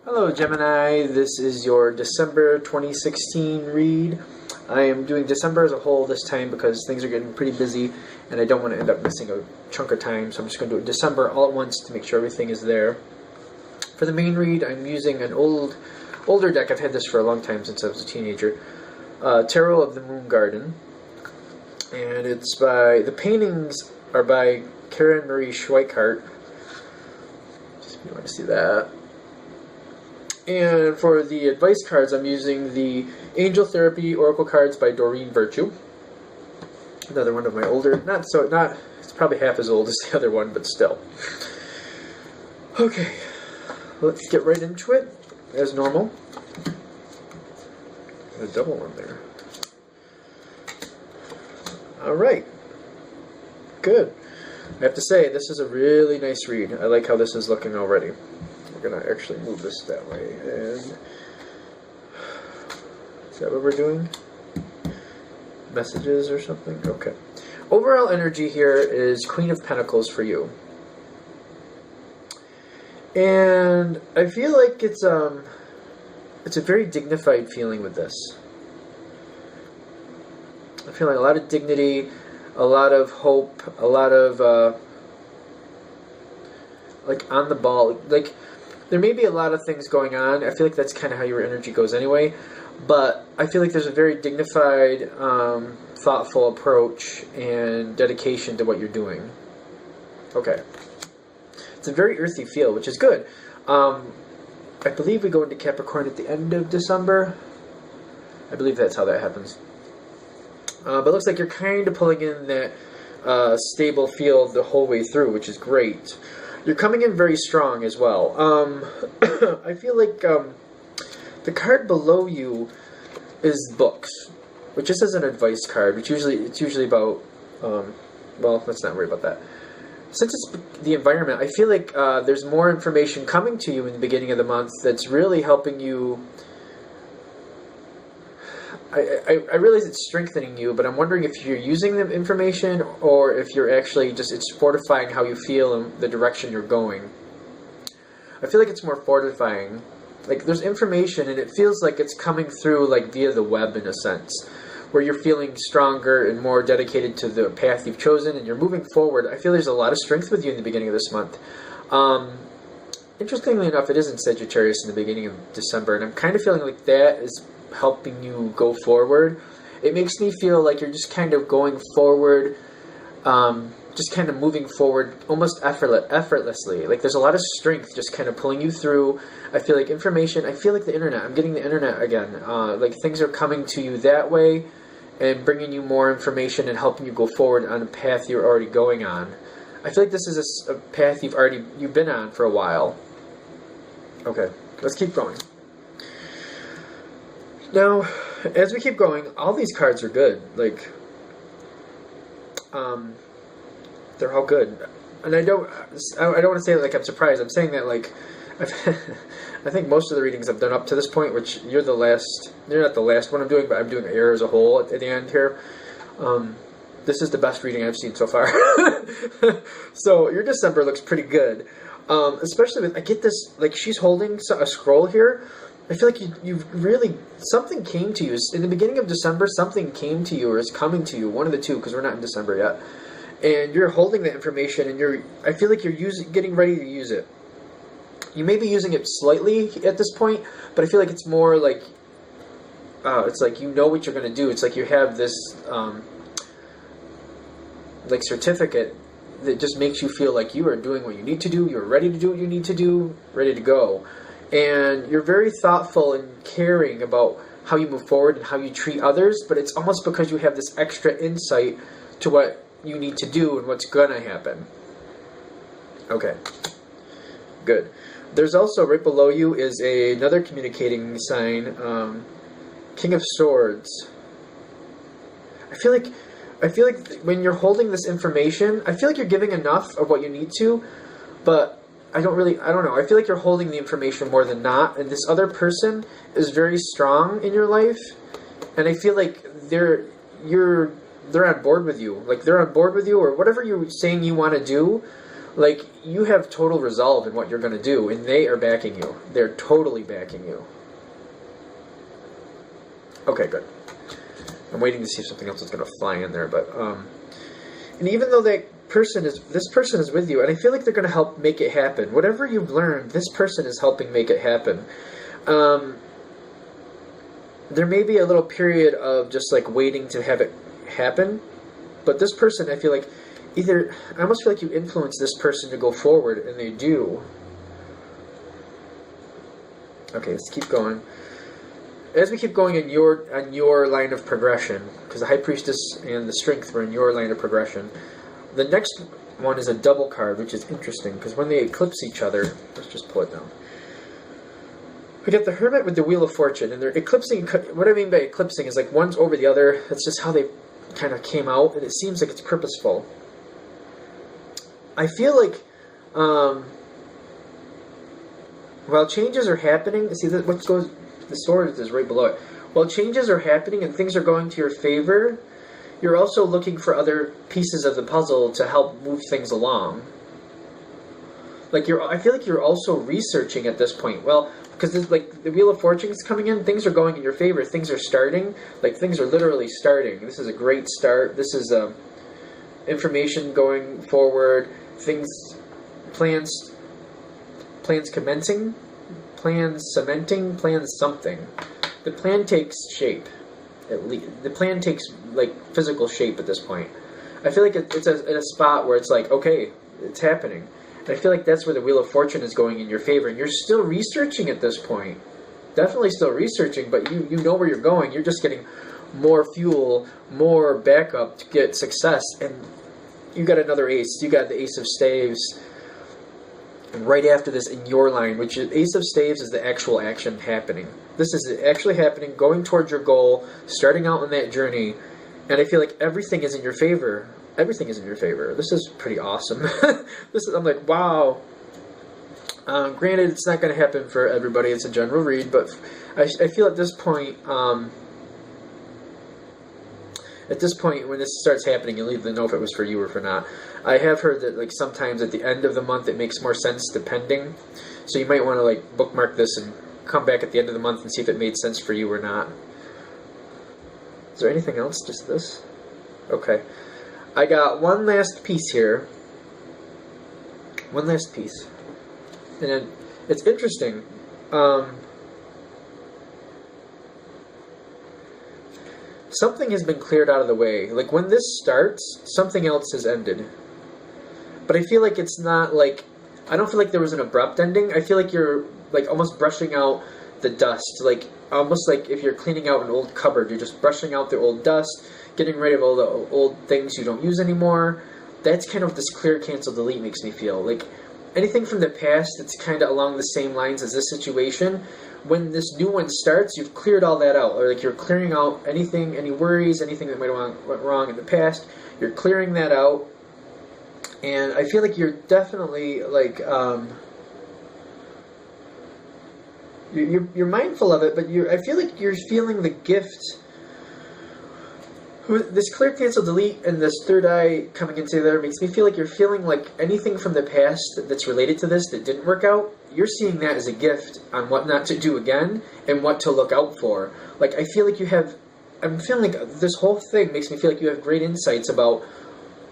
Hello Gemini, this is your December 2016 read. I am doing December as a whole this time because things are getting pretty busy and I don't want to end up missing a chunk of time, so I'm just going to do it December all at once to make sure everything is there. For the main read, I'm using an older deck. I've had this for a long time, since I was a teenager. Tarot of the Moon Garden. And it's by, the paintings are by Karen Marie Schweikart. Just if you want to see that. And for the advice cards, I'm using the Angel Therapy Oracle cards by Doreen Virtue. Another one of my older, it's probably half as old as the other one, but still. Okay, let's get right into it, as normal. A double one there. Alright, good. I have to say, this is a really nice read. I like how this is looking already. We're going to actually move this that way. And is that what we're doing? Messages or something? Okay. Overall energy here is Queen of Pentacles for you. And I feel like it's a very dignified feeling with this. I feel like a lot of dignity, a lot of hope, a lot of like on the ball. Like, there may be a lot of things going on. I feel like that's kind of how your energy goes anyway. But I feel like there's a very dignified, thoughtful approach and dedication to what you're doing. Okay. It's a very earthy feel, which is good. I believe we go into Capricorn at the end of December. I believe that's how that happens. But it looks like you're kind of pulling in that stable feel the whole way through, which is great. You're coming in very strong as well. I feel like the card below you is books, which just is an advice card, which it's usually about, well, let's not worry about that. Since it's the environment, I feel like there's more information coming to you in the beginning of the month that's really helping you. I realize it's strengthening you, but I'm wondering if you're using the information or if you're actually it's fortifying how you feel and the direction you're going. I feel like it's more fortifying. Like, there's information and it feels like it's coming through like via the web in a sense, where you're feeling stronger and more dedicated to the path you've chosen and you're moving forward. I feel there's a lot of strength with you in the beginning of this month. Interestingly enough, it is in Sagittarius in the beginning of December, and I'm kind of feeling like that is helping you go forward. It makes me feel like you're just kind of going forward, just kind of moving forward almost effortlessly. Like, there's a lot of strength just kind of pulling you through. I feel like information, I feel like the internet, I'm getting the internet again. Like, things are coming to you that way and bringing you more information and helping you go forward on a path you're already going on. I feel like this is a path you've been on for a while. Okay, let's keep going. Now, as we keep going, all these cards are good. Like, they're all good. And I don't want to say like I'm surprised. I'm saying that like, I think most of the readings I've done up to this point, which you're not the last one I'm doing, but I'm doing air as a whole at the end here. This is the best reading I've seen so far. So your December looks pretty good. Especially with, I get this, like, she's holding a scroll here. I feel like you've really, something came to you. In the beginning of December, something came to you or is coming to you. One of the two, because we're not in December yet. And you're holding that information, and I feel like you're getting ready to use it. You may be using it slightly at this point, but I feel like it's more like, it's like you know what you're going to do. It's like you have this, like, certificate that just makes you feel like you are doing what you need to do. You're ready to do what you need to do, ready to go. And you're very thoughtful and caring about how you move forward and how you treat others, but it's almost because you have this extra insight to what you need to do and what's going to happen. Okay, good. There's also, right below you is another communicating sign, King of Swords. I feel like when you're holding this information, I feel like you're giving enough of what you need to, but I don't know. I feel like you're holding the information more than not, and this other person is very strong in your life, and I feel like they're on board with you. Like, they're on board with you, or whatever you're saying you want to do. Like, you have total resolve in what you're going to do, and they are backing you. They're totally backing you. Okay, good. I'm waiting to see if something else is going to fly in there, but, and even though this person is with you, and I feel like they're going to help make it happen. Whatever you've learned, this person is helping make it happen. There may be a little period of just, like, waiting to have it happen, but this person, I feel like, I almost feel like you influence this person to go forward, and they do. Okay, let's keep going. As we keep going on your line of progression, because the High Priestess and the Strength were in your line of progression, the next one is a double card, which is interesting, because when they eclipse each other, let's just pull it down. We get the Hermit with the Wheel of Fortune, and they're eclipsing. What I mean by eclipsing is like one's over the other. That's just how they kind of came out, and it seems like it's purposeful. I feel like, while changes are happening, see that what goes, the sword is right below it. While changes are happening and things are going to your favor, you're also looking for other pieces of the puzzle to help move things along. Like I feel like you're also researching at this point. Well, because like the Wheel of Fortune is coming in, things are going in your favor. Things are starting. Like things are literally starting. This is a great start. This is information going forward. Plans commencing, plans cementing, plans something. The plan takes shape. The plan takes like physical shape at this point. I feel like it's at a spot where it's like, okay, it's happening. And I feel like that's where the Wheel of Fortune is going in your favor. And you're still researching at this point. Definitely still researching, but you know where you're going. You're just getting more fuel, more backup to get success. And you got another ace. You got the Ace of Staves right after this in your line, which is Ace of Staves is the actual action happening. This is actually happening, going towards your goal, starting out on that journey, and I feel like everything is in your favor. Everything is in your favor. This is pretty awesome. I'm like, wow. Granted, it's not going to happen for everybody. It's a general read, but I feel at this point, when this starts happening, you'll either know if it was for you or for not. I have heard that like sometimes at the end of the month it makes more sense depending. So you might want to like bookmark this and come back at the end of the month and see if it made sense for you or not. Is there anything else? Just this? Okay. I got one last piece here. One last piece. And then it's interesting. Something has been cleared out of the way. Like, when this starts, something else has ended. But I feel like it's not, like... I don't feel like there was an abrupt ending. I feel like you're, like, almost brushing out the dust. Like, almost like if you're cleaning out an old cupboard, you're just brushing out the old dust, getting rid of all the old things you don't use anymore. That's kind of this clear, cancel, delete makes me feel. Like, anything from the past that's kind of along the same lines as this situation... When this new one starts, you've cleared all that out. Or like you're clearing out anything, any worries, anything that might have went wrong in the past. You're clearing that out. And I feel like you're definitely like you're mindful of it, but I feel like you're feeling the gift. This clear, cancel, delete, and this third eye coming into there makes me feel like you're feeling like anything from the past that's related to this that didn't work out, you're seeing that as a gift on what not to do again and what to look out for. Like, I feel like I'm feeling like this whole thing makes me feel like you have great insights about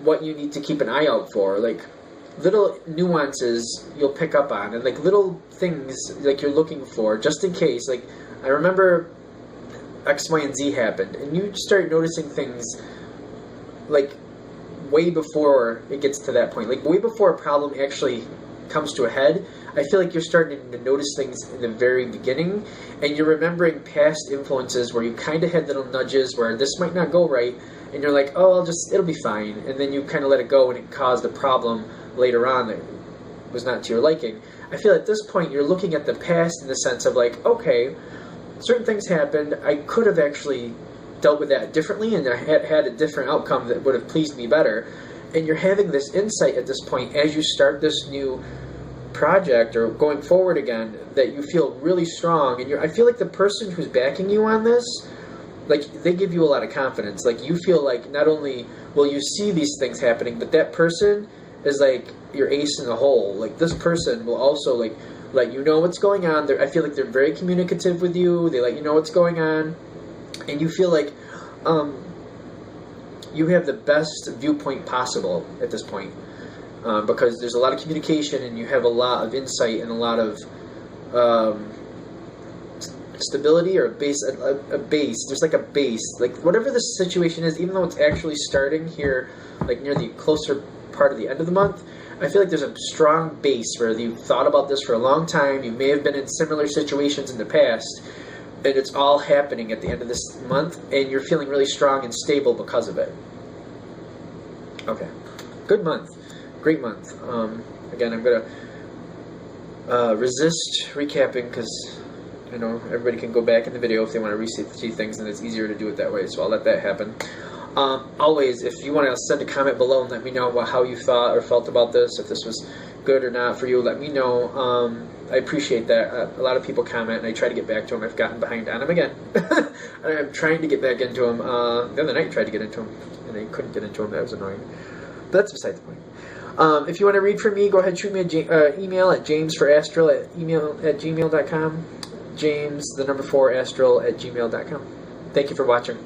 what you need to keep an eye out for. Like, little nuances you'll pick up on, and like little things like you're looking for just in case. Like, I remember X, Y, and Z happened, and you start noticing things like way before it gets to that point, like way before a problem actually comes to a head. I feel like you're starting to notice things in the very beginning, and you're remembering past influences where you kind of had little nudges where this might not go right, and you're like, oh, it'll be fine, and then you kind of let it go, and it caused a problem later on that was not to your liking. I feel at this point you're looking at the past in the sense of like, okay, certain things happened, I could have actually dealt with that differently, and I had a different outcome that would have pleased me better. And you're having this insight at this point as you start this new project or going forward again, that you feel really strong. And I feel like the person who's backing you on this, like, they give you a lot of confidence. Like, you feel like not only will you see these things happening, but that person is like your ace in the hole. Like, this person will also, like, let you know what's going on. I feel like they're very communicative with you. They let you know what's going on. And you feel like you have the best viewpoint possible at this point. Because there's a lot of communication, and you have a lot of insight and a lot of stability, or a base. There's like a base. Like, whatever the situation is, even though it's actually starting here, like near the closer part of the end of the month, I feel like there's a strong base where you've thought about this for a long time. You may have been in similar situations in the past, and it's all happening at the end of this month, and you're feeling really strong and stable because of it. Okay. Good month. Great month. Again, I'm going to resist recapping, because everybody can go back in the video if they want to see things, and it's easier to do it that way, so I'll let that happen. Always, if you want to send a comment below and let me know about how you thought or felt about this, if this was good or not for you, let me know. I appreciate that. A lot of people comment, and I try to get back to them. I've gotten behind on them again. I'm trying to get back into them. The other night I tried to get into them, and I couldn't get into them. That was annoying. But that's beside the point. If you want to read from me, go ahead and shoot me an email at jamesforastral@gmail.com. James, the number 4, astral@gmail.com. Thank you for watching.